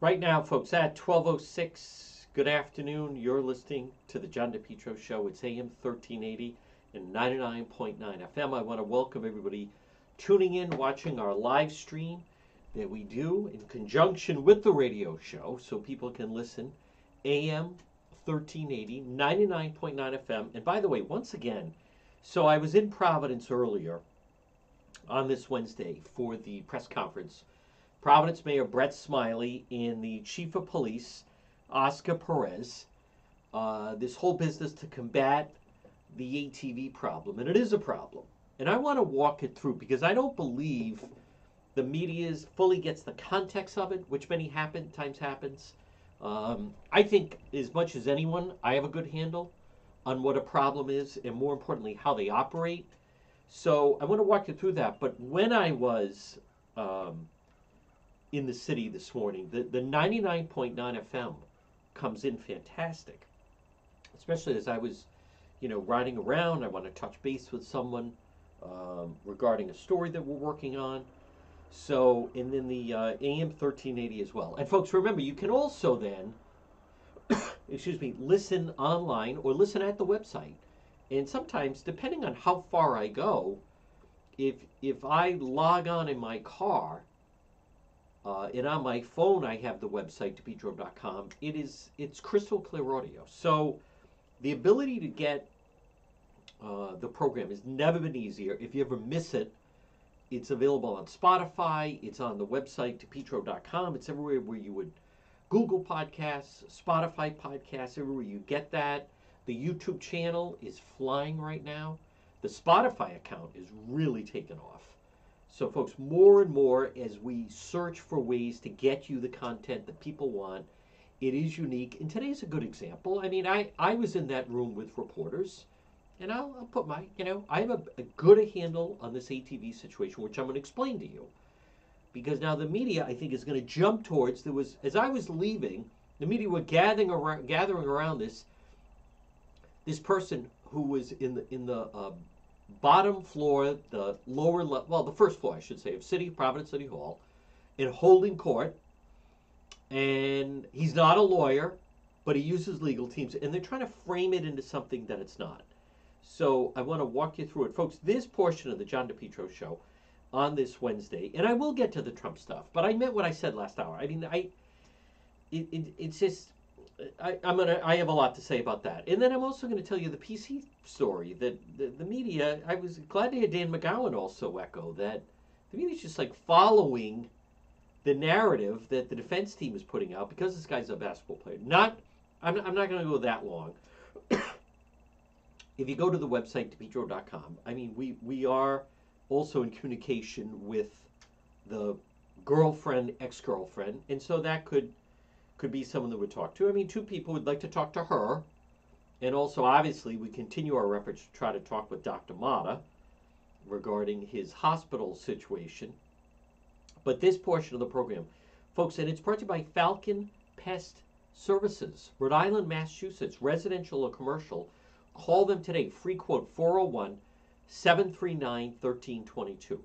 Right now, folks, at 12:06, good afternoon. You're listening to the John DePietro Show. It's AM 1380 and 99.9 FM. I want to welcome everybody tuning in, watching our live stream that we do in conjunction with the radio show so people can listen. AM 1380, 99.9 FM. And by the way, once again, so I was in Providence earlier on this Wednesday for the press conference. Providence Mayor Brett Smiley and the Chief of Police, Oscar Perez, this whole business to combat the ATV problem. And it is a problem. And I want to walk it through because I don't believe the media fully gets the context of it, which times happens. I think, as much as anyone, I have a good handle on what a problem is and, more importantly, how they operate. So I want to walk you through that. But when I was in the city this morning, the 99.9 FM comes in fantastic, especially as I was, riding around. I want to touch base with someone regarding a story that we're working on. So, and then the AM 1380 as well. And folks, remember, you can also then, listen online or listen at the website. And sometimes, depending on how far I go, if I log on in my car, and on my phone I have the website depetro.com, it's crystal clear audio. So the ability to get the program has never been easier. If you ever miss it, it's available on Spotify. It's on the website depetro.com. It's everywhere where you would Google Podcasts, Spotify Podcasts, everywhere you get that. The YouTube channel is flying right now. The Spotify account is really taking off. So, folks, more and more as we search for ways to get you the content that people want, it is unique. And today's a good example. I mean, I was in that room with reporters, and I'll put my, I have a good handle on this ATV situation, which I'm going to explain to you. Because now the media, I think, is going to jump towards, as I was leaving, the media were gathering around this person who was in the bottom floor, the lower level, well, the first floor, I should say, of Providence City Hall, in holding court. And he's not a lawyer, but he uses legal teams, and they're trying to frame it into something that it's not. So I want to walk you through it. Folks, this portion of the John DePietro Show on this Wednesday, and I will get to the Trump stuff, but I meant what I said last hour. I mean, it's just, I have a lot to say about that. And then I'm also going to tell you the PC story that the media, I was glad to hear Dan McGowan also echo that the media's just like following the narrative that the defense team is putting out because this guy's a basketball player. I'm not going to go that long. If you go to the website, depetro.com, I mean, we are also in communication with the girlfriend, ex-girlfriend, and so that could be someone that would talk to. I mean, two people would like to talk to her, and also, obviously, we continue our efforts to try to talk with Dr. Mata regarding his hospital situation. But this portion of the program, folks, and it's brought to you by Falcon Pest Services, Rhode Island, Massachusetts, residential or commercial. Call them today. Free quote 401-739-1322.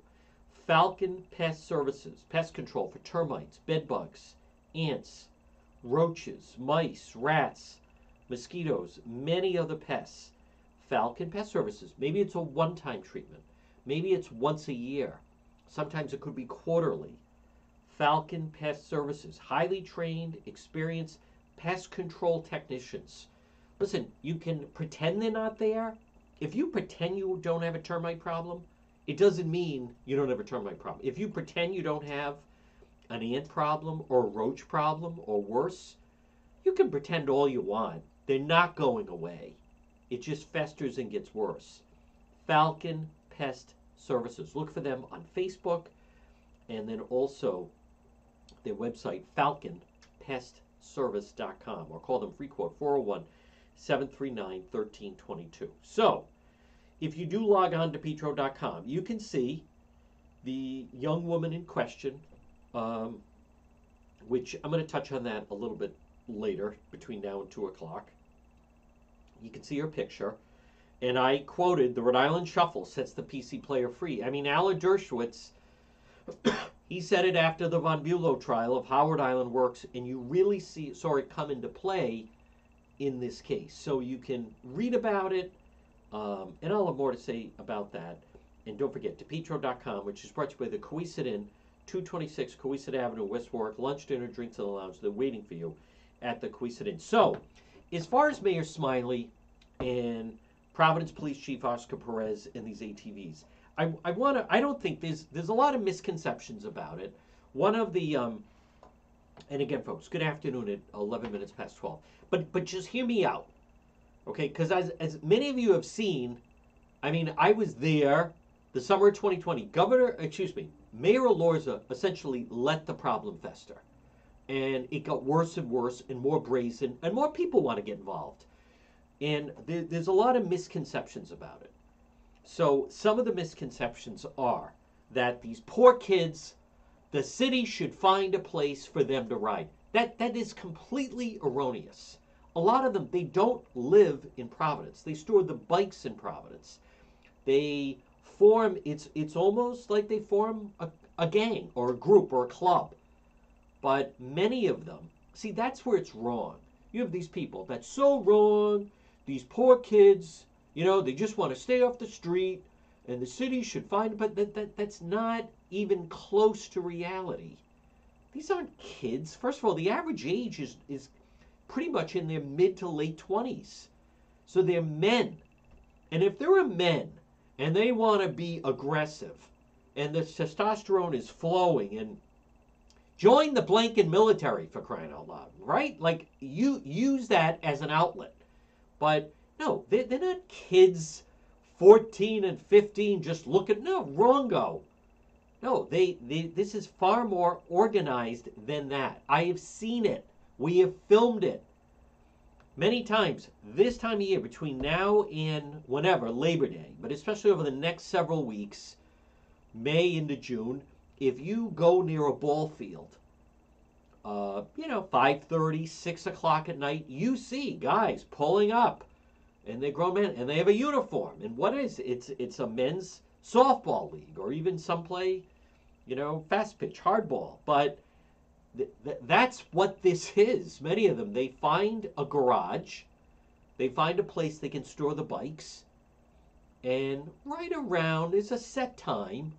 Falcon Pest Services, pest control for termites, bed bugs, ants, roaches, mice, rats, mosquitoes, many other pests. Falcon Pest Services. Maybe it's a one-time treatment. Maybe it's once a year. Sometimes it could be quarterly. Falcon Pest Services. Highly trained, experienced pest control technicians. Listen, you can pretend they're not there. If you pretend you don't have a termite problem, it doesn't mean you don't have a termite problem. If you pretend you don't have an ant problem or a roach problem or worse, you can pretend all you want. They're not going away. It just festers and gets worse. Falcon Pest Services. Look for them on Facebook and then also their website, falconpestservice.com, or call them free quote 401-739-1322. So, if you do log on to depetro.com, you can see the young woman in question, which I'm going to touch on that a little bit later, between now and 2 o'clock. You can see her picture. And I quoted, the Rhode Island Shuffle sets the PC player free. I mean, Alan Dershowitz, He said it after the Von Bulow trial of Howard Island Works, and you really saw it come into play in this case. So you can read about it, and I'll have more to say about that. And don't forget, DePetro.com, which is brought to you by the Cowesett Inn, 226 Cowesett Avenue, West Warwick. Lunch, dinner, drinks in the lounge. They're waiting for you at the Cowesett Inn. So, as far as Mayor Smiley and Providence Police Chief Oscar Perez and these ATVs, I don't think there's a lot of misconceptions about it. One of the and again, folks, good afternoon at 11 minutes past 12. But just hear me out, okay? Because as many of you have seen, I mean, I was there the summer of 2020. Mayor Elorza essentially let the problem fester, and it got worse and worse and more brazen, and more people want to get involved. And there's a lot of misconceptions about it. So some of the misconceptions are that these poor kids, the city should find a place for them to ride. That is completely erroneous. A lot of them, they don't live in Providence. They store the bikes in Providence. They form, it's almost like they form a gang or a group or a club. But many of them, see, that's where it's wrong. You have these people, that's so wrong. These poor kids, they just want to stay off the street, and the city should find, but that's not even close to reality. These aren't kids. First of all, the average age is pretty much in their mid to late 20s. So they're men. And if they're men and they want to be aggressive and the testosterone is flowing, and join the blanket military, for crying out loud, right? Like, you use that as an outlet. But no, they're not kids 14 and 15 just looking, no, wrongo. No, this is far more organized than that. I have seen it. We have filmed it many times. This time of year, between now and whenever, Labor Day, but especially over the next several weeks, May into June, if you go near a ball field, 5:30, 6 o'clock at night, you see guys pulling up, and they're grown men, and they have a uniform. And what is it? It's a men's softball league, or even some play, fast pitch, hardball. But that's what this is. Many of them, they find a garage, they find a place they can store the bikes, and right around is a set time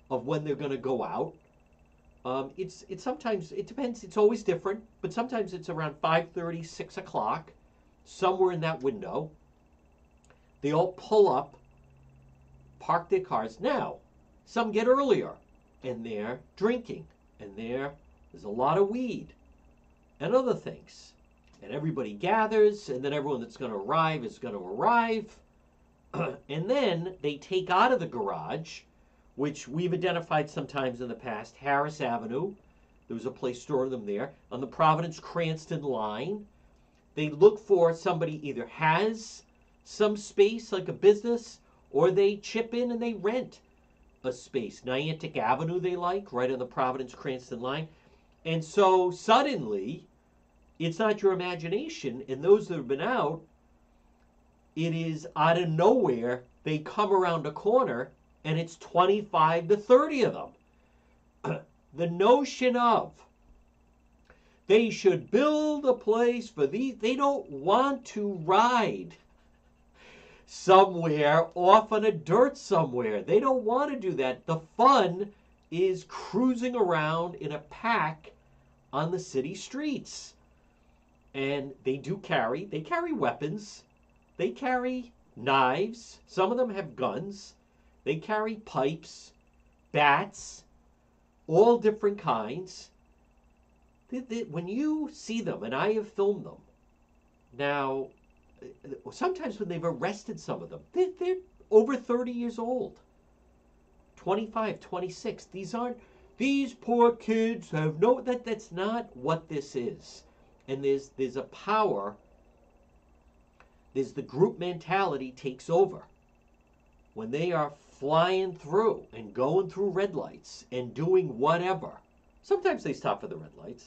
of when they're going to go out. It's sometimes, it depends, it's always different, but sometimes it's around 5:30, 6 o'clock, somewhere in that window. They all pull up, park their cars. Now, some get earlier, and they're drinking, and there's a lot of weed and other things. And everybody gathers, and then everyone that's going to arrive is going to arrive. And then they take out of the garage, which we've identified sometimes in the past, Harris Avenue. There was a place storing them there. On the Providence-Cranston line, they look for somebody either has some space, like a business, or they chip in and they rent a space. Niantic Avenue they like, right on the Providence-Cranston line. And so suddenly, it's not your imagination, and those that have been out, it is out of nowhere, they come around a corner, and it's 25 to 30 of them. The notion of they should build a place for these, they don't want to ride somewhere off on a dirt somewhere. They don't want to do that. The fun is cruising around in a pack on the city streets. And they carry weapons. They carry knives. Some of them have guns. They carry pipes, bats, all different kinds. When you see them, and I have filmed them, now, sometimes when they've arrested some of them, they're over 30 years old, 25, 26. These poor kids have that's not what this is. And there's a power, there's the group mentality takes over. When they are flying through and going through red lights and doing whatever. Sometimes they stop for the red lights.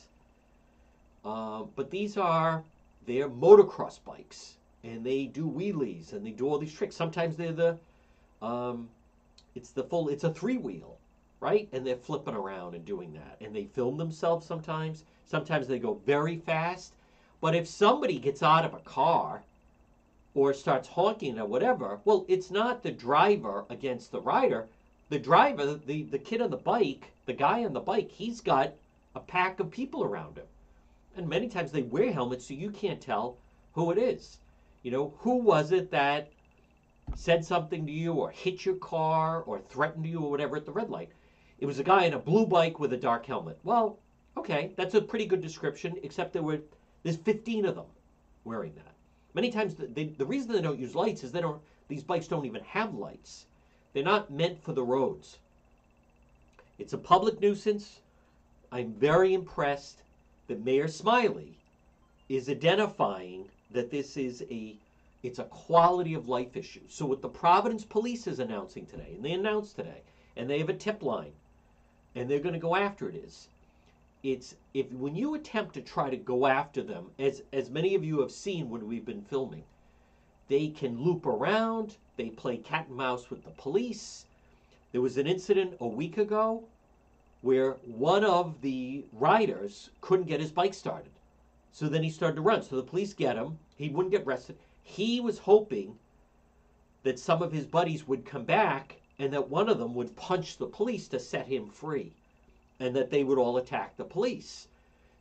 But they're motocross bikes. And they do wheelies and they do all these tricks. Sometimes they're it's a three-wheel. right? And they're flipping around and doing that. And they film themselves sometimes. Sometimes they go very fast. But if somebody gets out of a car or starts honking or whatever, well, it's not the driver against the rider. The driver, the kid on the bike, the guy on the bike, he's got a pack of people around him. And many times they wear helmets so you can't tell who it is. You know, who was it that said something to you or hit your car or threatened you or whatever at the red light? It was a guy in a blue bike with a dark helmet. Well, okay, that's a pretty good description, except there's 15 of them wearing that. Many times the reason they don't use lights is these bikes don't even have lights. They're not meant for the roads. It's a public nuisance. I'm very impressed that Mayor Smiley is identifying that it's a quality of life issue. So what the Providence Police is announcing today, and they announced today, and they have a tip line, and they're going to go after it's when you attempt to try to go after them, as many of you have seen when we've been filming, they can loop around, they play cat and mouse with the police. There was an incident a week ago where one of the riders couldn't get his bike started. So then he started to run. So the police get him. He wouldn't get arrested. He was hoping that some of his buddies would come back and that one of them would punch the police to set him free and that they would all attack the police.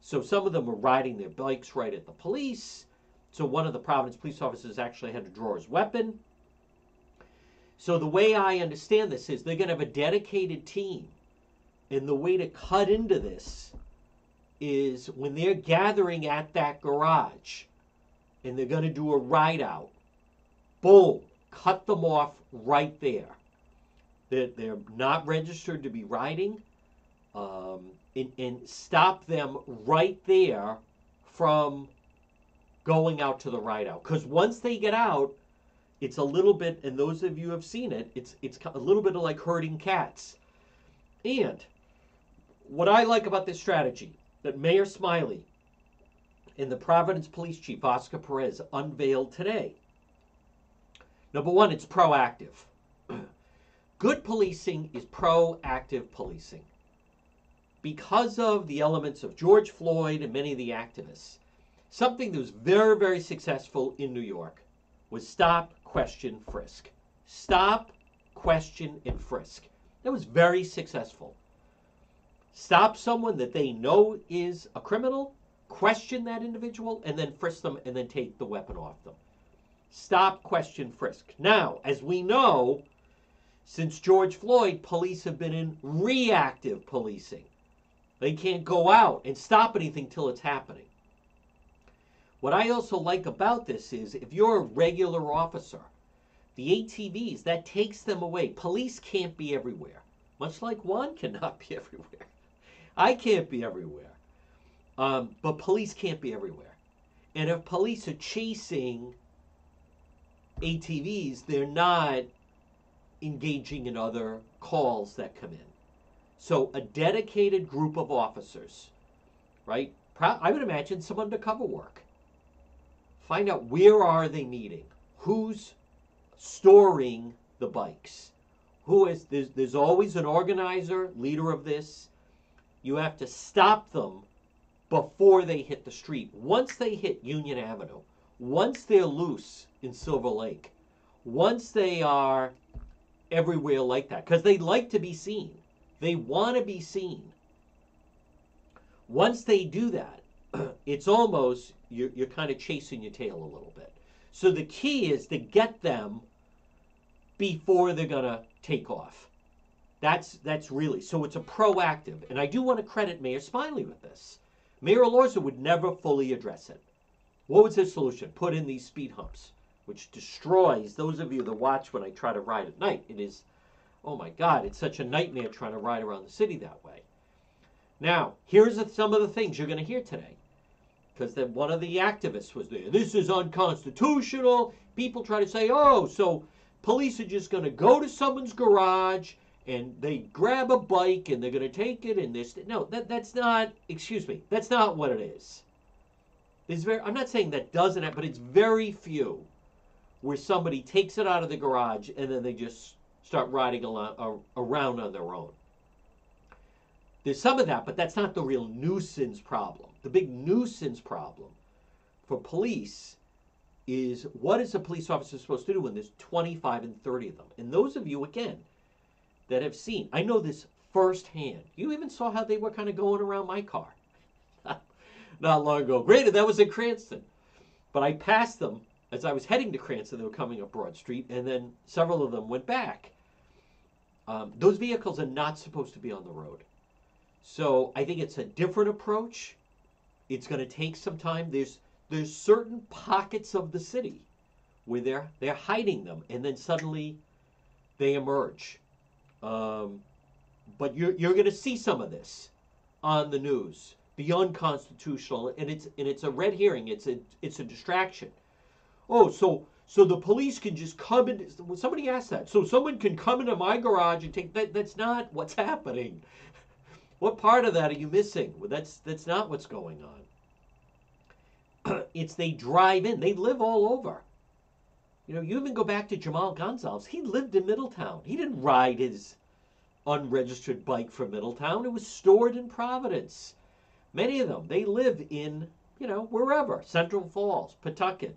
So some of them were riding their bikes right at the police. So one of the Providence police officers actually had to draw his weapon. So the way I understand this is they're going to have a dedicated team. And the way to cut into this is when they're gathering at that garage and they're going to do a ride out, boom, cut them off right there. They're not registered to be riding, and stop them right there from going out to the ride out. Because once they get out, it's a little bit, and those of you who have seen it, it's a little bit like herding cats. And what I like about this strategy that Mayor Smiley and the Providence Police Chief, Oscar Perez, unveiled today. Number one, it's proactive. Good policing is proactive policing. Because of the elements of George Floyd and many of the activists, something that was very, very successful in New York was stop, question, frisk. Stop, question, and frisk. That was very successful. Stop someone that they know is a criminal, question that individual, and then frisk them and then take the weapon off them. Stop, question, frisk. Now, as we know, since George Floyd, police have been in reactive policing. They can't go out and stop anything till it's happening. What I also like about this is if you're a regular officer, the ATVs, that takes them away. Police can't be everywhere. Much like Juan cannot be everywhere. I can't be everywhere. But police can't be everywhere. And if police are chasing ATVs, they're not engaging in other calls that come in. So a dedicated group of officers, right? I would imagine some undercover work. Find out where are they meeting? Who's storing the bikes? There's always an organizer, leader of this. You have to stop them before they hit the street. Once they hit Union Avenue, once they're loose in Silver Lake, once they are everywhere like that, because they like to be seen. They want to be seen. Once they do that, it's almost, you're kind of chasing your tail a little bit. So the key is to get them before they're going to take off. That's really, so it's a proactive. And I do want to credit Mayor Smiley with this. Mayor Elorza would never fully address it. What was his solution? Put in these speed humps, which destroys those of you that watch when I try to ride at night. It is, oh my God, it's such a nightmare trying to ride around the city that way. Now, here's some of the things you're going to hear today. Because then one of the activists was there. This is unconstitutional. People try to say, oh, so police are just going to go to someone's garage and they grab a bike and they're going to take it and this. No, that's not, excuse me, that's not what it is. I'm not saying that doesn't happen, but it's very few where somebody takes it out of the garage and then they just start riding around on their own. There's some of that, but that's not the real nuisance problem. The big nuisance problem for police is, what is a police officer supposed to do when there's 25 and 30 of them? And those of you, again, that have seen, I know this firsthand. You even saw how they were kind of going around my car not long ago. Granted, that was in Cranston. But I passed them as I was heading to Cranston. They were coming up Broad Street, and then several of them went back. Those vehicles are not supposed to be on the road. So I think it's a different approach. It's going to take some time. There's certain pockets of the city where they're hiding them, and then suddenly they emerge. But you're going to see some of this on the news. The unconstitutional, and it's a red herring. It's a distraction. Oh, so the police can just come in. Somebody asked that. So someone can come into my garage and take that. That's not what's happening. What part of that are you missing? Well, that's not what's going on. It's they drive in. They live all over. You know, you even go back to Jamal Gonzalez. He lived in Middletown. He didn't ride his unregistered bike from Middletown. It was stored in Providence. Many of them, they live in, wherever. Central Falls, Pawtucket,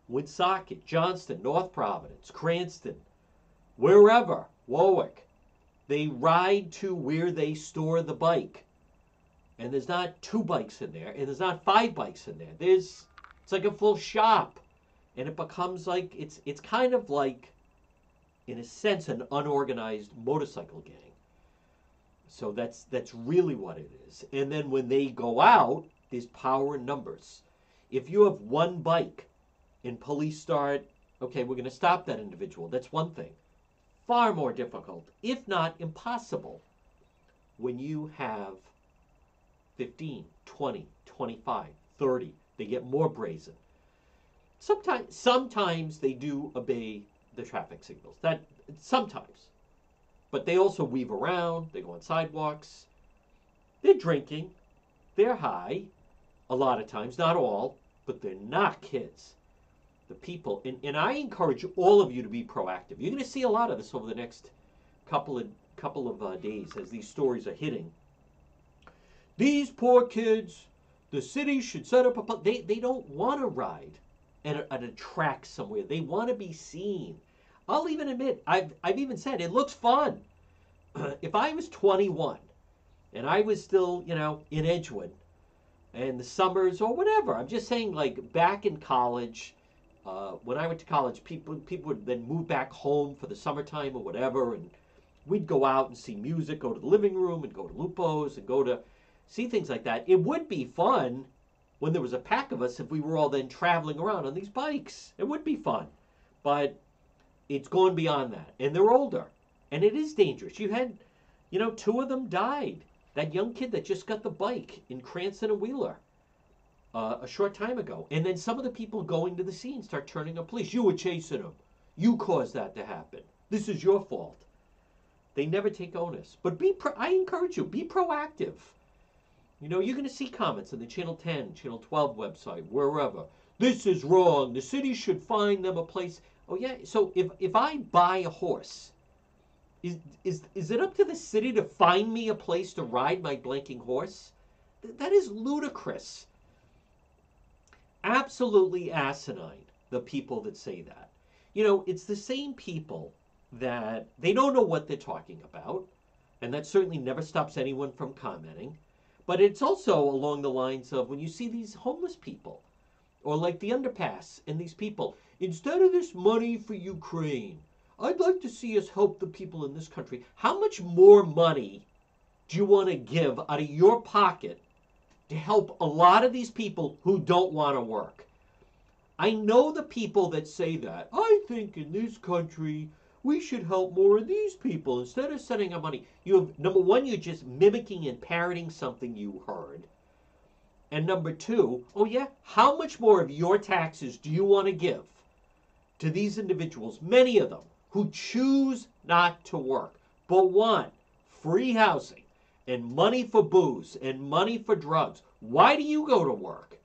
Woonsocket, Johnston, North Providence, Cranston, wherever, Warwick. They ride to where they store the bike. And there's not 2 bikes in there, and there's not 5 bikes in there. It's like a full shop. And it becomes like, it's kind of like, in a sense, an unorganized motorcycle gang. So that's really what it is. And then when they go out, there's power in numbers. If you have 1 bike and police start, okay, we're going to stop that individual, that's one thing. Far more difficult, if not impossible, when you have 15, 20, 25, 30. They get more brazen. Sometimes they do obey the traffic signals. That sometimes. But they also weave around, they go on sidewalks. They're drinking, they're high, a lot of times, not all, but they're not kids. The people, and I encourage all of you to be proactive. You're going to see a lot of this over the next couple of days as these stories are hitting. These poor kids, the city should set up they don't want to ride at a track somewhere. They want to be seen. I'll even admit, I've even said, it looks fun. If I was 21 and I was still, in Edgewood and the summers or whatever, I'm just saying, like back in college, when I went to college, people would then move back home for the summertime or whatever, and we'd go out and see music, go to the living room and go to Lupo's and go to see things like that. It would be fun when there was a pack of us if we were all then traveling around on these bikes. It would be fun. But it's gone beyond that. And they're older. And it is dangerous. You had, 2 of them died. That young kid that just got the bike in Cranston and Wheeler a short time ago. And then some of the people going to the scene start turning on police. You were chasing them. You caused that to happen. This is your fault. They never take onus. But I encourage you, be proactive. You're going to see comments on the Channel 10, Channel 12 website, wherever. This is wrong. The city should find them a place. Oh, yeah. So if I buy a horse, is it up to the city to find me a place to ride my blanking horse? That is ludicrous. Absolutely asinine, the people that say that. It's the same people that they don't know what they're talking about, and that certainly never stops anyone from commenting. But it's also along the lines of when you see these homeless people, or like the underpass and these people, instead of this money for Ukraine, I'd like to see us help the people in this country. How much more money do you want to give out of your pocket to help a lot of these people who don't want to work? I know the people that say that. I think in this country, we should help more of these people instead of sending out money. Number one, you're just mimicking and parroting something you heard. And number 2, oh yeah, how much more of your taxes do you want to give to these individuals, many of them, who choose not to work, but want free housing and money for booze and money for drugs? Why do you go to work?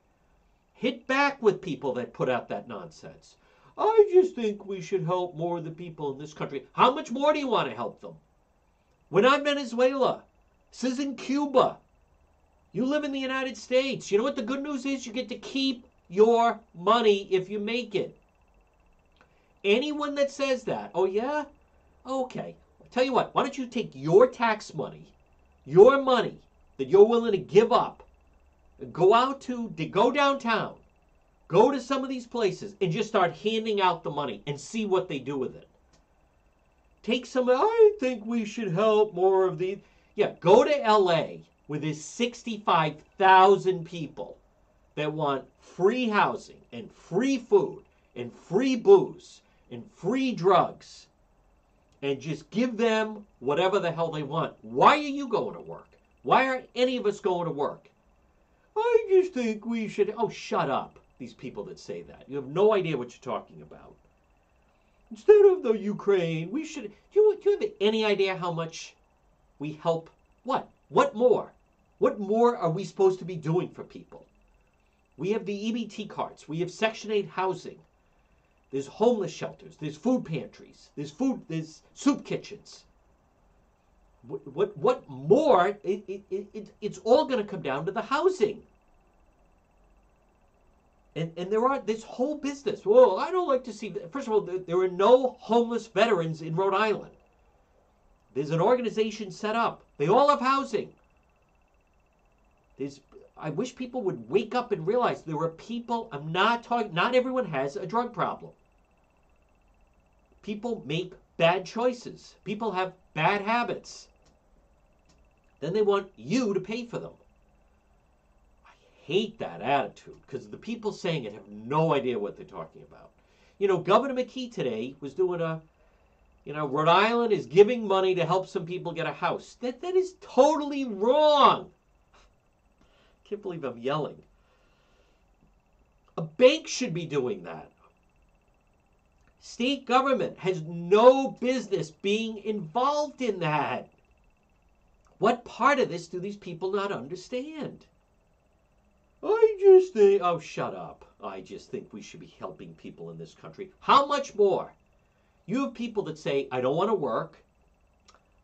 Hit back with people that put out that nonsense. I just think we should help more of the people in this country. How much more do you want to help them? We're not Venezuela. This isn't Cuba. You live in the United States. You know what the good news is? You get to keep your money if you make it. Anyone that says that, oh yeah? Okay. I'll tell you what, why don't you take your tax money, your money that you're willing to give up, go downtown, go to some of these places and just start handing out the money and see what they do with it. Take some, I think we should help more of these. Yeah, go to LA where there's 65,000 people that want free housing and free food and free booze and free drugs, and just give them whatever the hell they want. Why are you going to work? Why aren't any of us going to work? I just think we should. Oh, shut up, these people that say that. You have no idea what you're talking about. Instead of the Ukraine, we should. Do you have any idea how much we help? What? What more? What more are we supposed to be doing for people? We have the EBT cards. We have Section 8 housing. There's homeless shelters. There's food pantries. There's soup kitchens. What more? It's all going to come down to the housing. And there are this whole business. Well, I don't like to see. First of all, there are no homeless veterans in Rhode Island. There's an organization set up. They all have housing. I wish people would wake up and realize there are people. I'm not talking. Not everyone has a drug problem. People make bad choices. People have bad habits. Then they want you to pay for them. I hate that attitude because the people saying it have no idea what they're talking about. You know, Governor McKee today was doing Rhode Island is giving money to help some people get a house. That is totally wrong. I can't believe I'm yelling. A bank should be doing that. State government has no business being involved in that. What part of this do these people not understand? I just think, oh, shut up. I just think we should be helping people in this country. How much more? You have people that say, I don't want to work.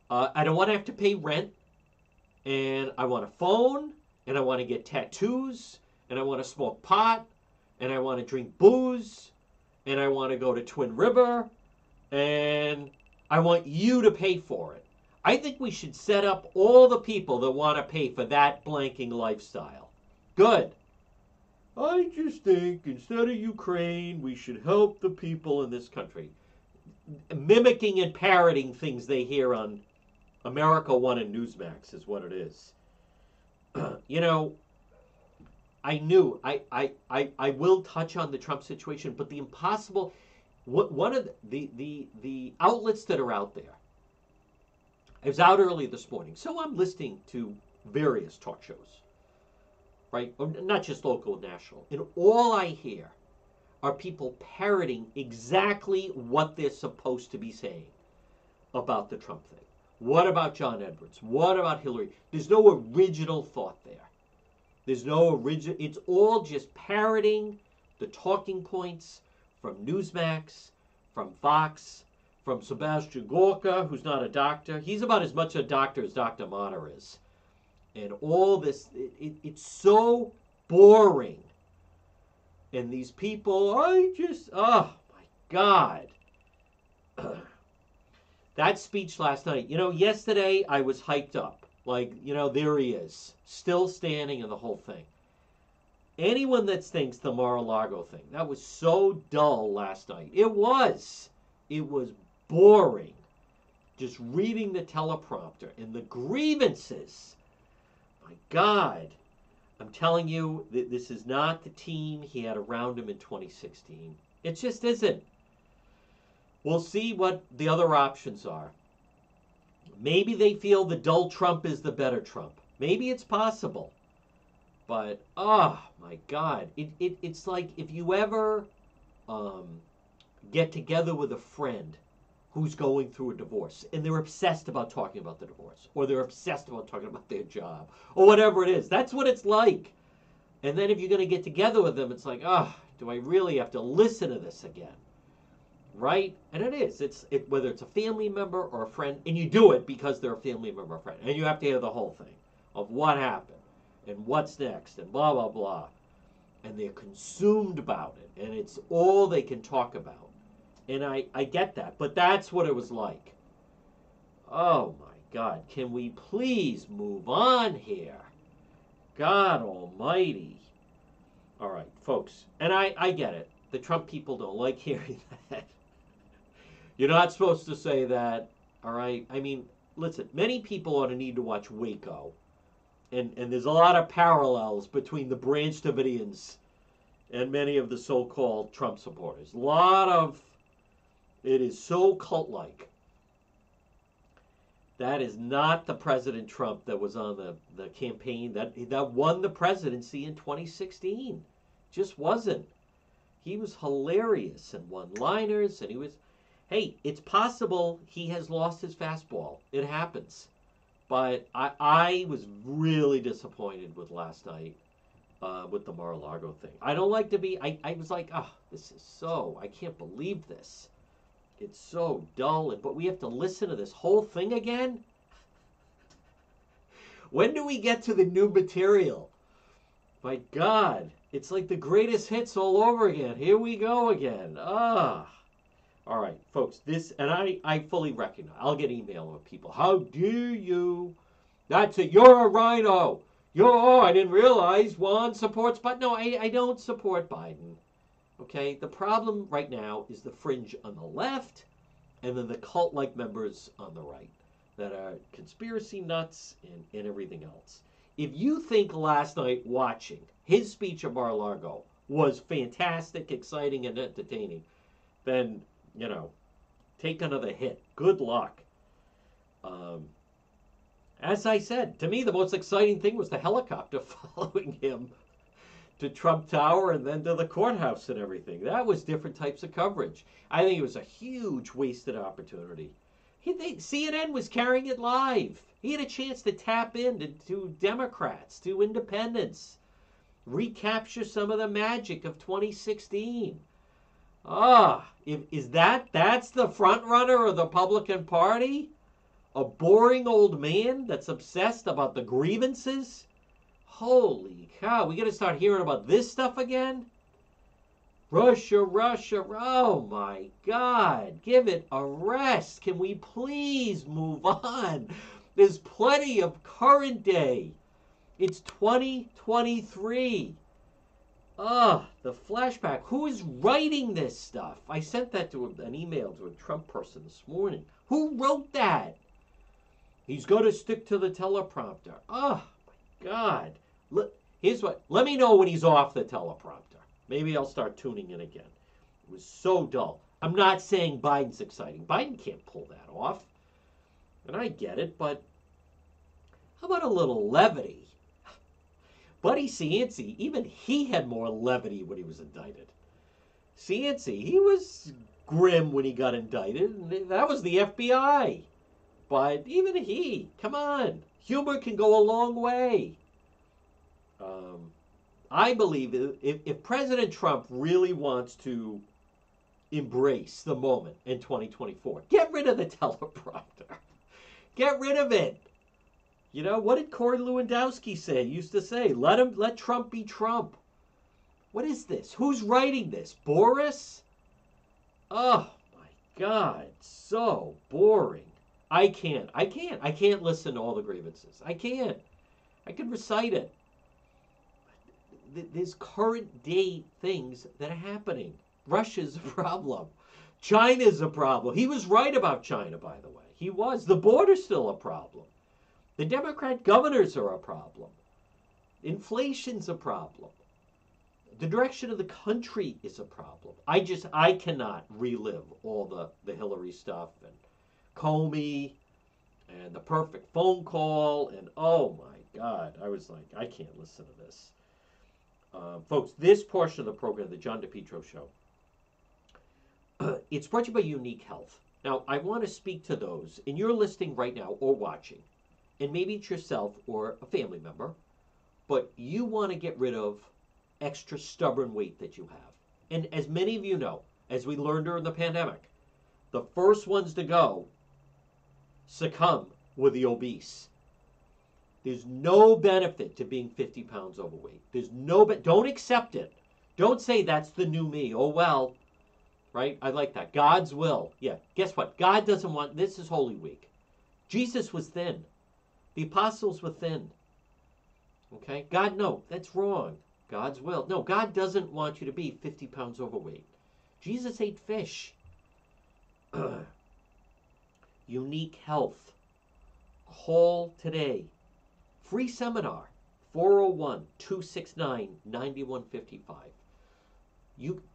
I don't want to have to pay rent. And I want a phone. And I want to get tattoos. And I want to smoke pot. And I want to drink booze. And I want to go to Twin River. And I want you to pay for it. I think we should set up all the people that want to pay for that blanking lifestyle. Good. I just think instead of Ukraine, we should help the people in this country. Mimicking and parroting things they hear on America One and Newsmax is what it is. You know, I knew I will touch on the Trump situation, but the impossible, one of the outlets that are out there. I was out early this morning, so I'm listening to various talk shows, right? Not just local and national. And all I hear are people parroting exactly what they're supposed to be saying about the Trump thing. What about John Edwards? What about Hillary? There's no original thought there. There's no original. It's all just parroting the talking points from Newsmax, from Fox, from Sebastian Gorka, who's not a doctor. He's about as much a doctor as Dr. Mater is. And all this, it's so boring. And these people, oh my God. That speech last night, yesterday I was hyped up. Like, there he is, still standing and the whole thing. Anyone that thinks the Mar-a-Lago thing, that was so dull last night. It was boring. Just reading the teleprompter and the grievances. My God. I'm telling you, this is not the team he had around him in 2016. It just isn't. We'll see what the other options are. Maybe they feel the dull Trump is the better Trump. Maybe it's possible. But, oh, my God. It's like if you ever get together with a friend who's going through a divorce, and they're obsessed about talking about the divorce, or they're obsessed about talking about their job, or whatever it is. That's what it's like. And then if you're going to get together with them, it's like, do I really have to listen to this again? right? And it is. Whether it's a family member or a friend, and you do it because they're a family member or friend, and you have to hear the whole thing of what happened and what's next and blah blah blah, and they're consumed about it, and it's all they can talk about. And I get that, but that's what it was like. Oh my God, can we please move on here? God Almighty. All right, folks, and I get it. The Trump people don't like hearing that. You're not supposed to say that, all right? I mean, listen, many people ought to need to watch Waco, and there's a lot of parallels between the Branch Davidians and many of the so-called Trump supporters. A lot of it is so cult-like. That is not the President Trump that was on the campaign that won the presidency in 2016. Just wasn't. He was hilarious and one-liners, and he was. Hey, it's possible he has lost his fastball. It happens. But I was really disappointed with last night with the Mar-a-Lago thing. I don't like to be. I was like, oh, this is so. I can't believe this. It's so dull, but we have to listen to this whole thing again? When do we get to the new material? My God, it's like the greatest hits all over again. Here we go again. Ah. All right, folks, this, and I fully recognize, I'll get email with people. How dare you? That's it. You're a rhino. I didn't realize Juan supports Biden. No, I don't support Biden. Okay, the problem right now is the fringe on the left and then the cult-like members on the right that are conspiracy nuts and everything else. If you think last night watching his speech at Mar-a-Lago was fantastic, exciting, and entertaining, then, take another hit. Good luck. As I said, to me, the most exciting thing was the helicopter following him to Trump Tower and then to the courthouse and everything. That was different types of coverage. I think it was a huge wasted opportunity. CNN was carrying it live. He had a chance to tap into Democrats, to independents, recapture some of the magic of 2016. That's the front runner of the Republican Party? A boring old man that's obsessed about the grievances? Holy cow, we got to start hearing about this stuff again? Russia, oh my God, give it a rest. Can we please move on? There's plenty of current day. It's 2023. The flashback. Who is writing this stuff? I sent that to an email to a Trump person this morning. Who wrote that? He's going to stick to the teleprompter. Oh, my God. Here's what. Let me know when he's off the teleprompter. Maybe I'll start tuning in again. It was so dull. I'm not saying Biden's exciting. Biden can't pull that off. And I get it, but how about a little levity? Buddy Cianci, even he had more levity when he was indicted. Cianci, he was grim when he got indicted, and that was the FBI. But even he, come on, humor can go a long way. I believe if President Trump really wants to embrace the moment in 2024, get rid of the teleprompter. Get rid of it. What did Corey Lewandowski used to say? Let Trump be Trump. What is this? Who's writing this? Boris? Oh my God, so boring. I can't listen to all the grievances. I can't. I can recite it. There's current day things that are happening. Russia's a problem. China's a problem. He was right about China, by the way. He was. The border's still a problem. The Democrat governors are a problem. Inflation's a problem. The direction of the country is a problem. I cannot relive all the Hillary stuff and Comey and the perfect phone call. And oh my God, I was like, I can't listen to this. Folks, this portion of the program, the John DePetro Show, it's brought to you by Unique Health. Now, I want to speak to those, and you're listening right now or watching, and maybe it's yourself or a family member, but you want to get rid of extra stubborn weight that you have. And as many of you know, as we learned during the pandemic. The first ones to go succumb with the obese. There's no benefit to being 50 pounds overweight. There's no, don't accept it. Don't say that's the new me. Oh, well, right? I like that. God's will. Yeah, guess what? God doesn't want, this is Holy Week. Jesus was thin. The apostles were thin. Okay? God, no, that's wrong. God's will. No, God doesn't want you to be 50 pounds overweight. Jesus ate fish. Unique Health. Call today. Free seminar. 401-269-9155.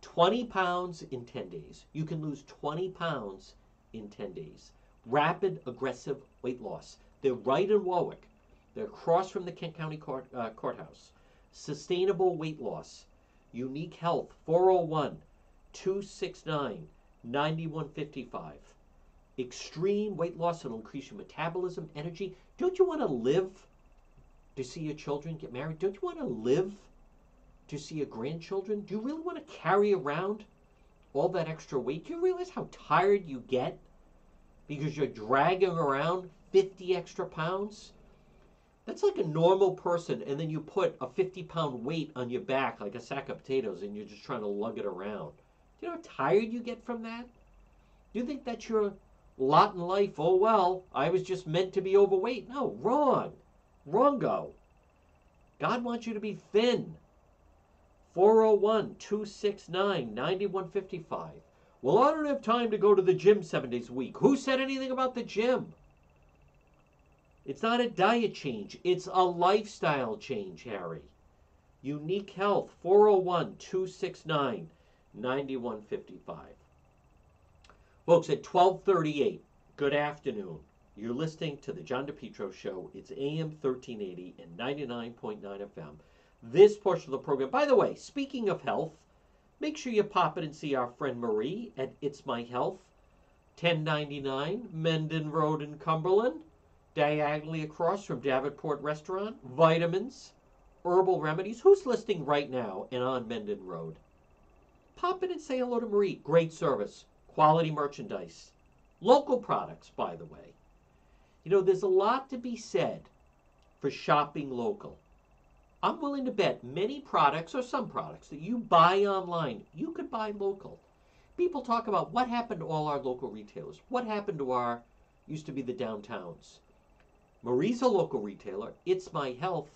20 pounds in 10 days. You can lose 20 pounds in 10 days. Rapid, aggressive weight loss. They're right in Warwick. They're across from the Kent County Courthouse. Sustainable weight loss. Unique Health. 401-269-9155. Extreme weight loss will increase your metabolism, energy. Don't you want to live to see your children get married? Don't you want to live to see your grandchildren? Do you really want to carry around all that extra weight? Do you realize how tired you get because you're dragging around 50 extra pounds? That's like a normal person, and then you put a 50-pound weight on your back like a sack of potatoes, and you're just trying to lug it around. Do you know how tired you get from that? Do you think that's your lot in life? Oh, well, I was just meant to be overweight. No, wrong. Wrongo. God wants you to be thin. 401-269-9155. Well, I don't have time to go to the gym 7 days a week. Who said anything about the gym? It's not a diet change. It's a lifestyle change, Harry. Unique Health. 401-269-9155. Folks, at 12:38, good afternoon. You're listening to the John DePetro Show. It's AM 1380 and 99.9 FM. This portion of the program, by the way, speaking of health, make sure you pop in and see our friend Marie at It's My Health, 1099 Mendon Road in Cumberland, diagonally across from Davenport Restaurant. Vitamins, herbal remedies. Who's listening right now and on Mendon Road? Pop in and say hello to Marie. Great service, quality merchandise, local products, by the way. You know, there's a lot to be said for shopping local. I'm willing to bet many products, or some products, that you buy online, you could buy local. People talk about what happened to all our local retailers. What happened to our, used to be the downtowns. Marie's a local retailer. It's My Health.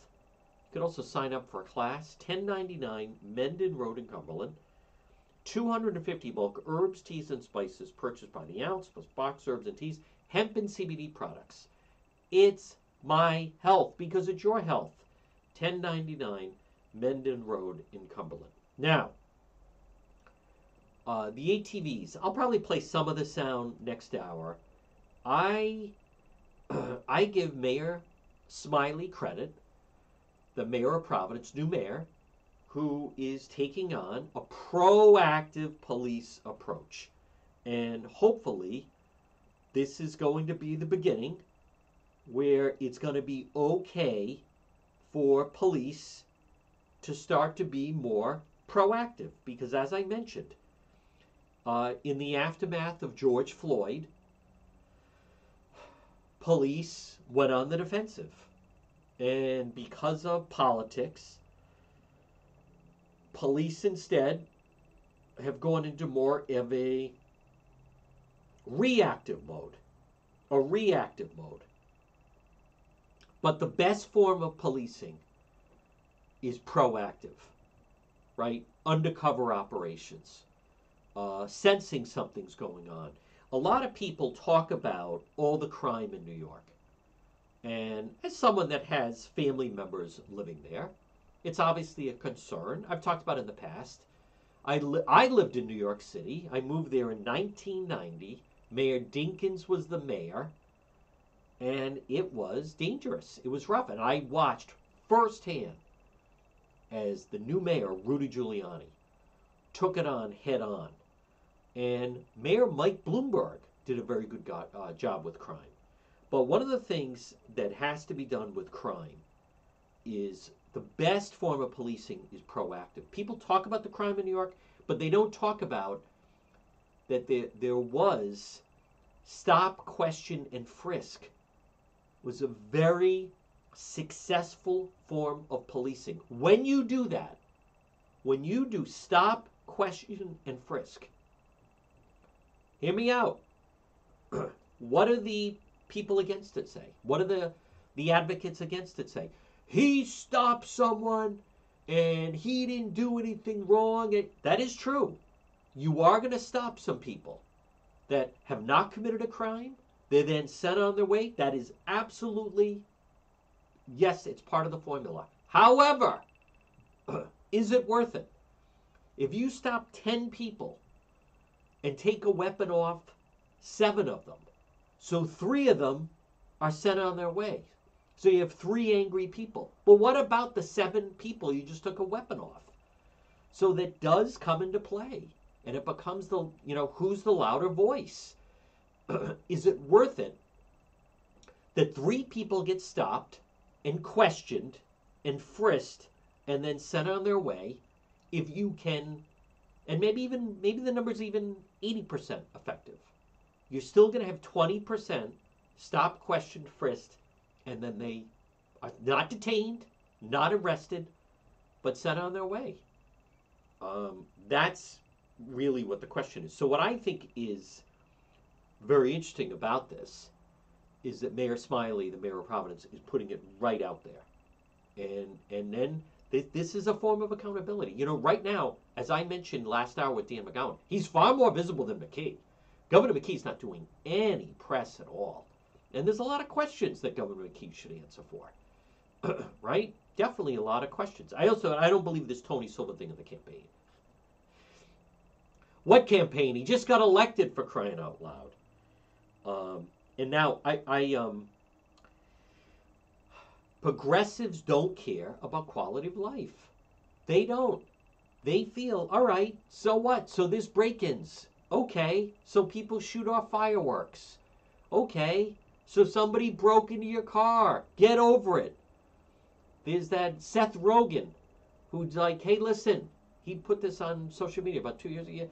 You could also sign up for a class. 1099 Mendon Road in Cumberland. 250 bulk herbs, teas, and spices purchased by the ounce, plus box herbs and teas, hemp and CBD products. It's My Health, because it's your health. 1099 Mendon Road in Cumberland. Now, the ATVs. I'll probably play some of the sound next hour. I give Mayor Smiley credit, the mayor of Providence, new mayor, who is taking on a proactive police approach. And hopefully, this is going to be the beginning where it's going to be okay for police to start to be more proactive. Because as I mentioned, in the aftermath of George Floyd, police went on the defensive. And because of politics, police instead have gone into more of a reactive mode. But the best form of policing is proactive, right? Undercover operations, sensing something's going on. A lot of people talk about all the crime in New York. And as someone that has family members living there, it's obviously a concern. I've talked about it in the past. I lived in New York City. I moved there in 1990. Mayor Dinkins was the mayor. And it was dangerous. It was rough. And I watched firsthand as the new mayor, Rudy Giuliani, took it on head on. And Mayor Mike Bloomberg did a very good job with crime. But one of the things that has to be done with crime is the best form of policing is proactive. People talk about the crime in New York, but they don't talk about that there was stop, question, and frisk was a very successful form of policing. When you do that, when you do stop, question, and frisk, hear me out. What do the people against it say? What do the advocates against it say? He stopped someone and he didn't do anything wrong. That is true. You are going to stop some people that have not committed a crime. They're then sent on their way. That is absolutely, yes, it's part of the formula. However, is it worth it? If you stop 10 people and take a weapon off 7 of them, so 3 of them are sent on their way. So you have 3 angry people. But what about the 7 people you just took a weapon off? So that does come into play. And it becomes the, who's the louder voice? Is it worth it that 3 people get stopped and questioned and frisked and then sent on their way if you can, and maybe the number's even 80% effective? You're still going to have 20% stopped, questioned, frisked, and then they are not detained, not arrested, but sent on their way. That's really what the question is. So what I think is very interesting about this is that Mayor Smiley, the mayor of Providence, is putting it right out there. And then this is a form of accountability. Right now, as I mentioned last hour with Dan McGowan, he's far more visible than McKee. Governor McKee's not doing any press at all. And there's a lot of questions that Governor McKee should answer for. Right? Definitely a lot of questions. I don't believe this Tony Silva thing in the campaign. What campaign? He just got elected, for crying out loud. And now progressives don't care about quality of life. They don't. They feel, all right, so what? So there's break-ins. Okay, so people shoot off fireworks. Okay, so somebody broke into your car. Get over it. There's that Seth Rogen who's like, hey, listen, he put this on social media about 2 years ago.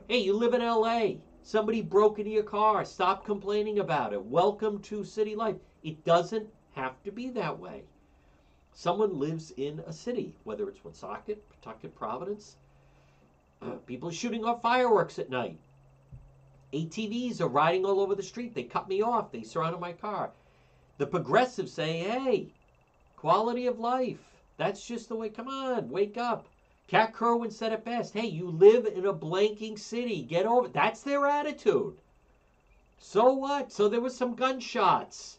Hey, you live in LA. Somebody broke into your car. Stop complaining about it. Welcome to city life. It doesn't have to be that way. Someone lives in a city, whether it's Woonsocket, Pawtucket, Providence. People are shooting off fireworks at night. ATVs are riding all over the street. They cut me off. They surrounded my car. The progressives say, hey, quality of life. That's just the way. Come on, wake up. Kat Kerwin said it best. Hey, you live in a blanking city. Get over it. That's their attitude. So what? So there was some gunshots.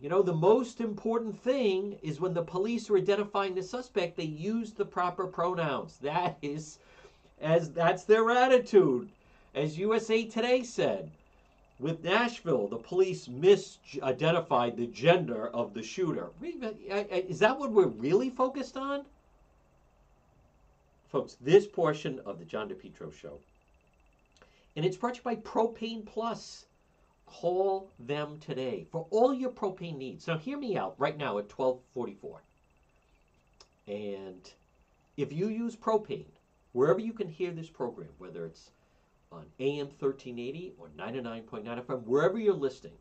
The most important thing is when the police are identifying the suspect, they use the proper pronouns. That's their attitude. As USA Today said, with Nashville, the police misidentified the gender of the shooter. Is that what we're really focused on? Folks, this portion of the John DePetro Show, and it's brought to you by Propane Plus. Call them today for all your propane needs. Now, hear me out right now at 12:44. And if you use propane, wherever you can hear this program, whether it's on AM 1380 or 99.9 FM, wherever you're listening,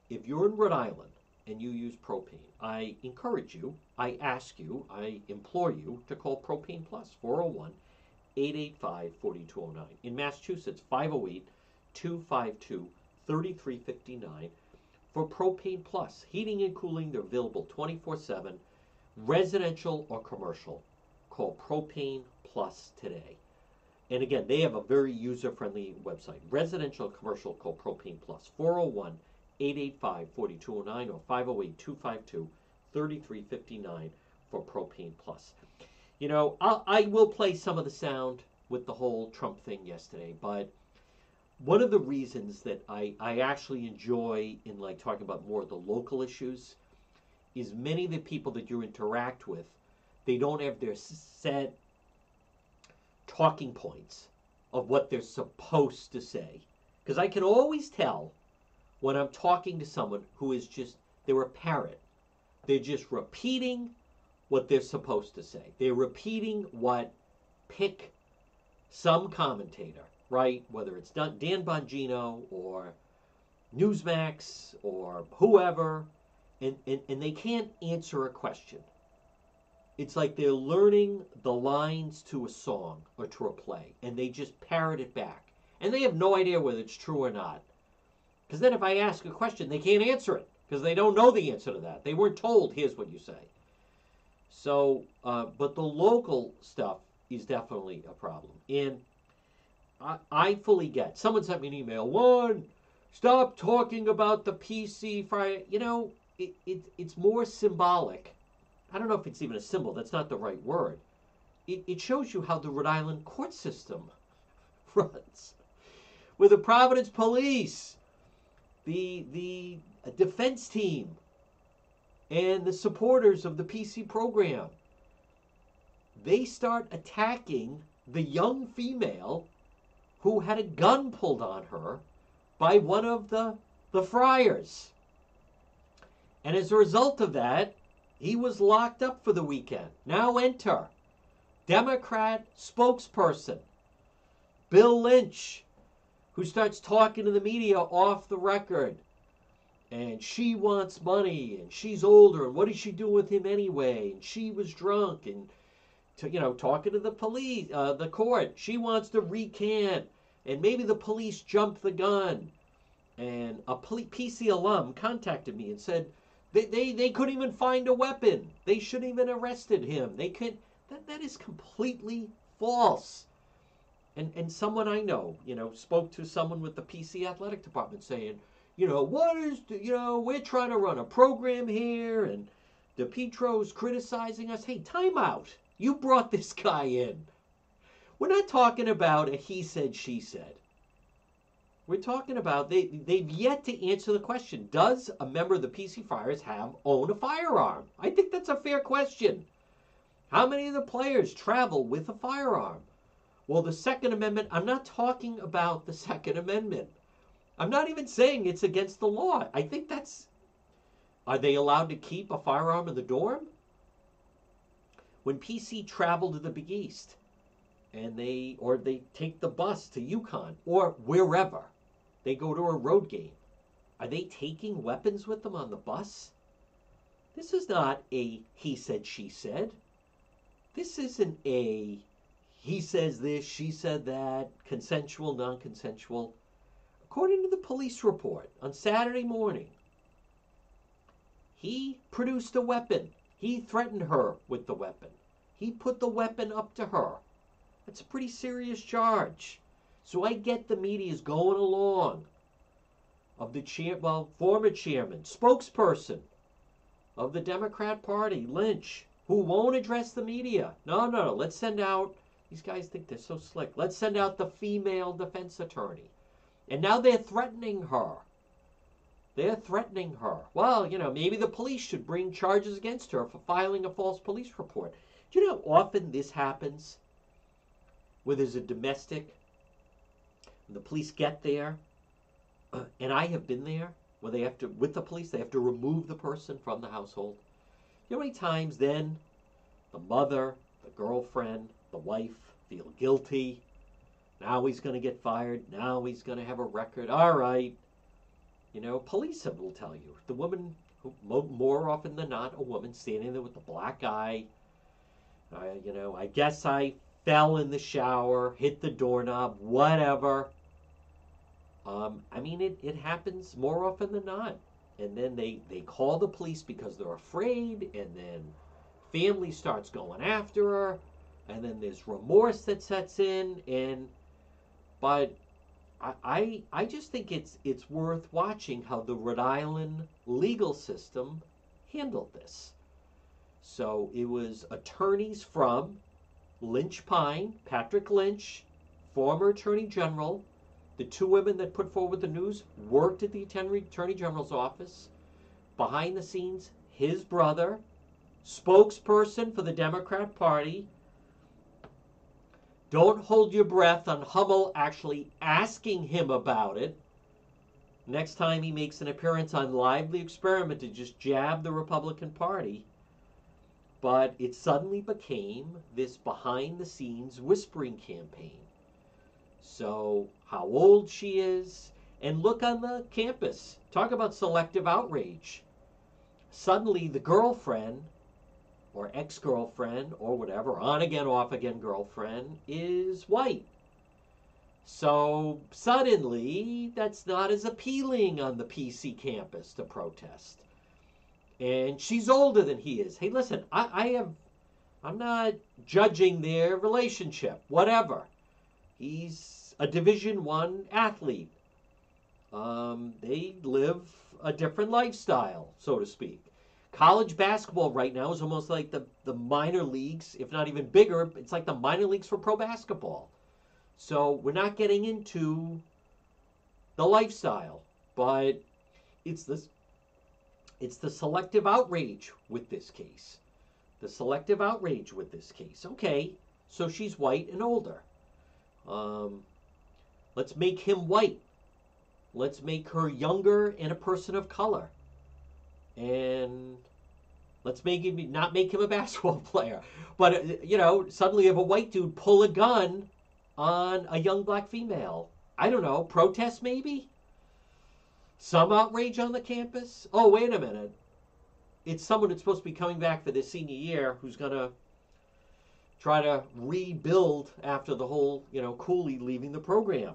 if you're in Rhode Island and you use propane, I encourage you, I ask you, I implore you to call Propane Plus, 401-885-4209. In Massachusetts, 508-252-3359 for Propane Plus. Heating and cooling, they're available 24/7, residential or commercial. Call Propane Plus today. And again, they have a very user-friendly website. Residential, commercial, call Propane Plus. 401-885-4209 or 508-252-3359 for Propane Plus. I will play some of the sound with the whole Trump thing yesterday, but one of the reasons that I actually enjoy in talking about more of the local issues is many of the people that you interact with, they don't have their set talking points of what they're supposed to say. Because I can always tell when I'm talking to someone who is they're a parrot. They're just repeating what they're supposed to say. They're repeating what pick some commentator right? Whether it's Dan Bongino or Newsmax or whoever, and they can't answer a question. It's like they're learning the lines to a song or to a play, and they just parrot it back. And they have no idea whether it's true or not. Because then if I ask a question, they can't answer it because they don't know the answer to that. They weren't told, here's what you say. So, but the local stuff is definitely a problem. And I fully get. Someone sent me an email. One, stop talking about the PC Friday. You know, it's more symbolic. I don't know if it's even a symbol. That's not the right word. It shows you how the Rhode Island court system runs. With the Providence Police, the defense team, and the supporters of the PC program, they start attacking the young female who had a gun pulled on her by one of the friars. And as a result of that, he was locked up for the weekend. Now enter Democrat spokesperson Bill Lynch, who starts talking to the media off the record. And she wants money, and she's older, and what did she do with him anyway? And she was drunk, and talking to the police, the court. She wants to recant, and maybe the police jumped the gun. And a PC alum contacted me and said they couldn't even find a weapon. They shouldn't even arrested him. They could. That is completely false. And someone I know, spoke to someone with the PC athletic department saying, we're trying to run a program here, and DePietro's criticizing us. Hey, time out. You brought this guy in. We're not talking about a he said, she said. We're talking about they've yet to answer the question. Does a member of the PC Friars own a firearm? I think that's a fair question. How many of the players travel with a firearm? Well, the Second Amendment, I'm not talking about the Second Amendment. I'm not even saying it's against the law. I think are they allowed to keep a firearm in the dorm? When PC travel to the Big East, and they take the bus to Yukon or wherever, they go to a road game, are they taking weapons with them on the bus? This is not a he said, she said. This isn't a he says this, she said that, consensual, non-consensual. According to the police report on Saturday morning, he produced a weapon. He threatened her with the weapon. He put the weapon up to her. That's a pretty serious charge. So I get the media is going along of the former chairman, spokesperson of the Democrat Party, Lynch, who won't address the media. No, let's send out, these guys think they're so slick. Let's send out the female defense attorney. And now they're threatening her. They're threatening her. Well, maybe the police should bring charges against her for filing a false police report. Do you know how often this happens? Where there's a domestic, the police get there, and I have been there, where they have to, with the police, they have to remove the person from the household. You know how many times then the mother, the girlfriend, the wife feel guilty? Now he's going to get fired. Now he's going to have a record. All right. Police will tell you. The woman, more often than not, a woman standing there with the black eye. I guess I fell in the shower, hit the doorknob, whatever. It happens more often than not. And then they call the police because they're afraid, and then family starts going after her, and then there's remorse that sets in, but I just think it's worth watching how the Rhode Island legal system handled this. So it was attorneys from Lynch Pine, Patrick Lynch, former Attorney General. The two women that put forward the news worked at the Attorney General's office. Behind the scenes, his brother, spokesperson for the Democrat Party. Don't hold your breath on Hummel actually asking him about it. Next time he makes an appearance on Lively Experiment to just jab the Republican Party. But it suddenly became this behind-the-scenes whispering campaign. So, how old she is, and look on the campus. Talk about selective outrage. Suddenly, the girlfriend or ex girlfriend or whatever, on again, off again girlfriend, is white. So, suddenly, that's not as appealing on the PC campus to protest. And she's older than he is. Hey, listen, I'm not judging their relationship, whatever. He's a Division I athlete. They live a different lifestyle, so to speak. College basketball right now is almost like the minor leagues, if not even bigger. It's like the minor leagues for pro basketball. So we're not getting into the lifestyle, but it's this it's the selective outrage with this case. The selective outrage with this case. Okay, so she's white and older. Um, let's make him white. Let's make her younger and a person of color. And let's make him not make him a basketball player. But suddenly you have a white dude pull a gun on a young black female. I don't know, protest maybe? Some outrage on the campus? Oh, wait a minute. It's someone that's supposed to be coming back for their senior year who's going to try to rebuild after the whole, Cooley leaving the program.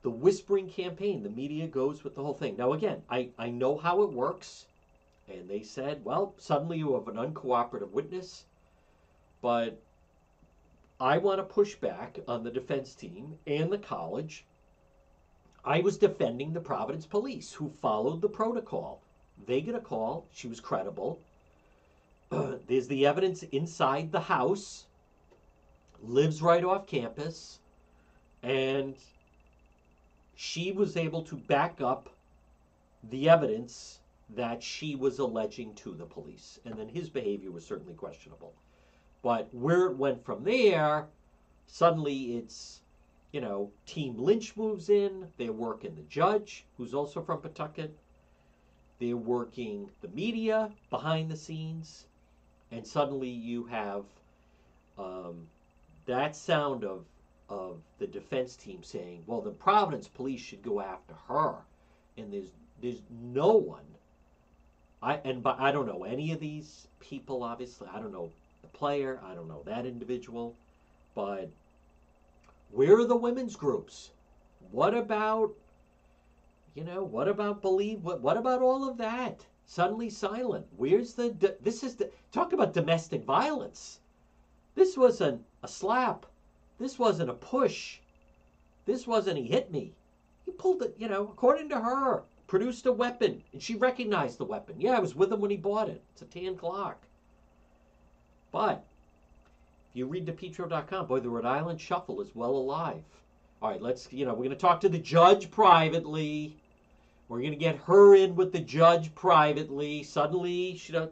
The whispering campaign, the media goes with the whole thing. Now, again, I know how it works. And they said, well, suddenly you have an uncooperative witness. But I want to push back on the defense team and the college. I was defending the Providence police who followed the protocol. They get a call. She was credible. There's the evidence inside the house. Lives right off campus. And she was able to back up the evidence that she was alleging to the police. And then his behavior was certainly questionable. But where it went from there, suddenly it's, Team Lynch moves in. They're working the judge, who's also from Pawtucket. They're working the media behind the scenes. And suddenly you have that sound of the defense team saying, well, the Providence police should go after her. And there's no one. But I don't know any of these people, obviously. I don't know the player. I don't know that individual. But where are the women's groups? What about, what about Believe? What about all of that? Suddenly silent. Where's talk about domestic violence. This wasn't a slap. This wasn't a push. This wasn't he hit me. He pulled it, according to her, produced a weapon, and she recognized the weapon. Yeah, I was with him when he bought it. It's a tan Glock. But if you read DePietro.com, boy, the Rhode Island Shuffle is well alive. All right, we're going to talk to the judge privately. We're going to get her in with the judge privately. Suddenly, she does.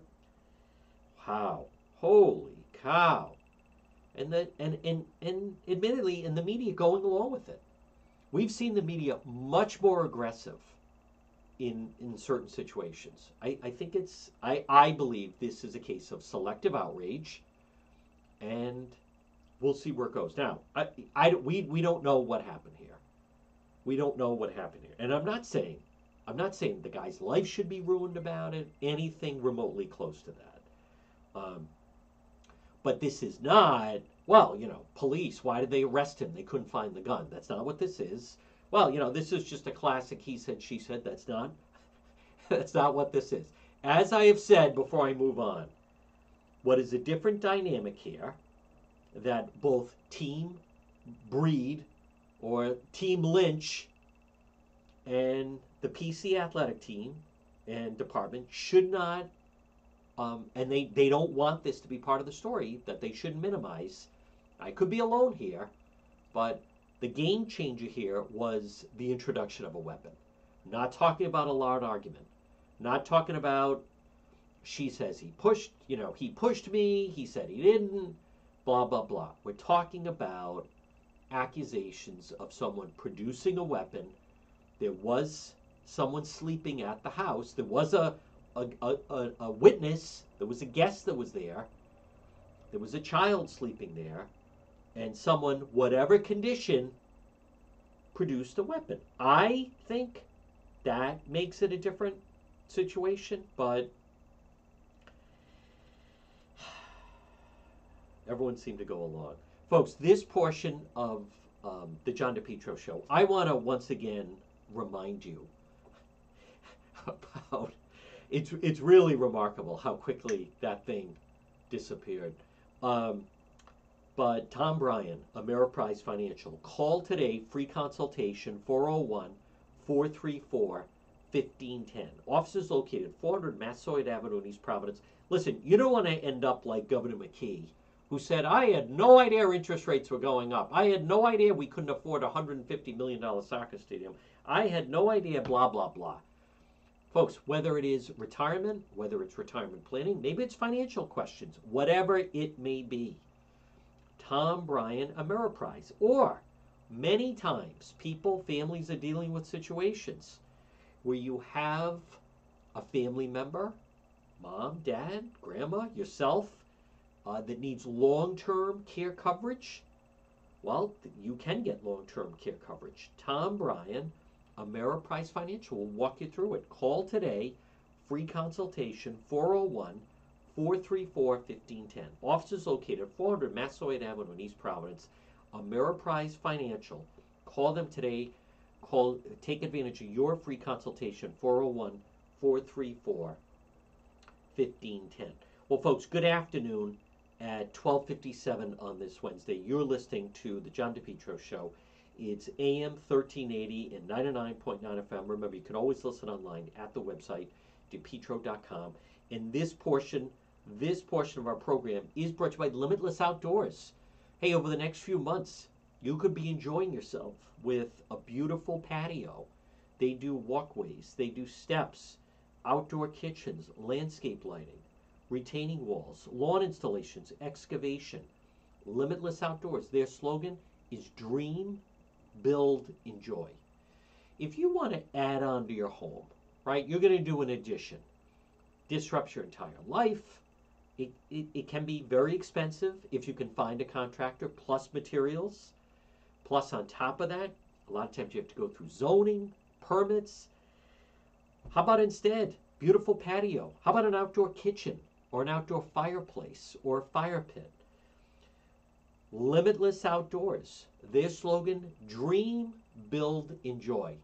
Wow. Holy cow. And admittedly, in the media going along with it. We've seen the media much more aggressive in certain situations. I think I believe this is a case of selective outrage, and we'll see where it goes. Now, we don't know what happened here. We don't know what happened here. And I'm not saying the guy's life should be ruined about it, anything remotely close to that. But this is not, police, why did they arrest him? They couldn't find the gun. That's not what this is. Well, this is just a classic he said, she said. That's not what this is. As I have said before I move on, what is a different dynamic here that both Team Breed or Team Lynch and the PC athletic team and department should not, and they don't want this to be part of the story, that they should minimize. I could be alone here, but the game changer here was the introduction of a weapon. Not talking about a loud argument. Not talking about, she says he pushed me, he said he didn't, blah, blah, blah. We're talking about accusations of someone producing a weapon. There was someone sleeping at the house. There was a witness. There was a guest that was there. There was a child sleeping there. and someone, whatever condition, produced a weapon. I think that makes it a different situation, but everyone seemed to go along. Folks, this portion of the John DePetro show, I want to once again remind you about it's really remarkable how quickly that thing disappeared. Um, but Tom Bryan, Ameriprise Financial, call today, free consultation, 401 434 1510. Offices located 400 Massasoit Avenue in East Providence. Listen, you don't want to end up like Governor McKee, who said, I had no idea interest rates were going up. I had no idea we couldn't afford a $150 million soccer stadium. I had no idea, blah, blah, blah. Folks, whether it is retirement, whether it's retirement planning, maybe it's financial questions, whatever it may be, Tom Bryan Ameriprise. Or many times people, families are dealing with situations where you have a family member, mom, dad, grandma, yourself, that needs long-term care coverage. Well, you can get long-term care coverage. Tom Bryan, Ameriprise Financial will walk you through it. Call today, free consultation, 401 434 1510. Offices located 400 Massasoit Avenue in East Providence. Ameriprise Financial. Call them today. Take advantage of your free consultation, 401 434 1510. Well, folks, good afternoon at 12:57 on this Wednesday. You're listening to the John DePetro Show. It's AM 1380 and 99.9 FM. Remember, you can always listen online at the website, depetro.com. And this portion of our program is brought to you by Limitless Outdoors. Hey, over the next few months, you could be enjoying yourself with a beautiful patio. They do walkways, they do steps, outdoor kitchens, landscape lighting, retaining walls, lawn installations, excavation. Limitless Outdoors. Their slogan is dream, build, enjoy. If you want to add on to your home, right, you're going to do an addition, disrupts your entire life. It can be very expensive if you can find a contractor, plus materials. Plus, on top of that, a lot of times you have to go through zoning, permits. How about instead, beautiful patio? How about an outdoor kitchen or an outdoor fireplace or fire pit? Limitless Outdoors. Their slogan, dream, build, enjoy.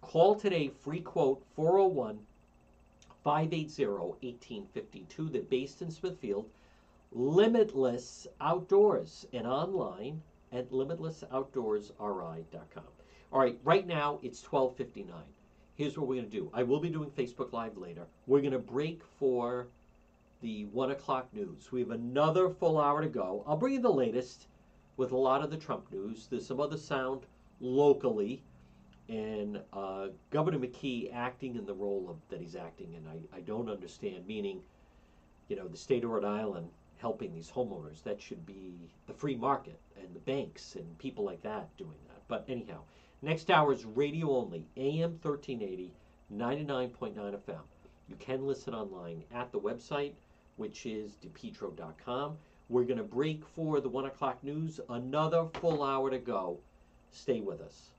Call today, free quote, 401 580 1852. They're based in Smithfield. Limitless Outdoors, and online at limitlessoutdoorsri.com. All right, right now it's 12:59. Here's what we're going to do. I will be doing Facebook Live later. We're going to break for the 1 o'clock news. We have another full hour to go. I'll bring you the latest with a lot of the Trump news. There's some other sound locally, and Governor McKee acting in the role that he's acting in. I don't understand, meaning, the state of Rhode Island helping these homeowners. That should be the free market and the banks and people like that doing that. But anyhow, next hour is radio only, AM 1380, 99.9 FM. You can listen online at the website, which is depetro.com. We're going to break for the 1 o'clock news. Another full hour to go. Stay with us.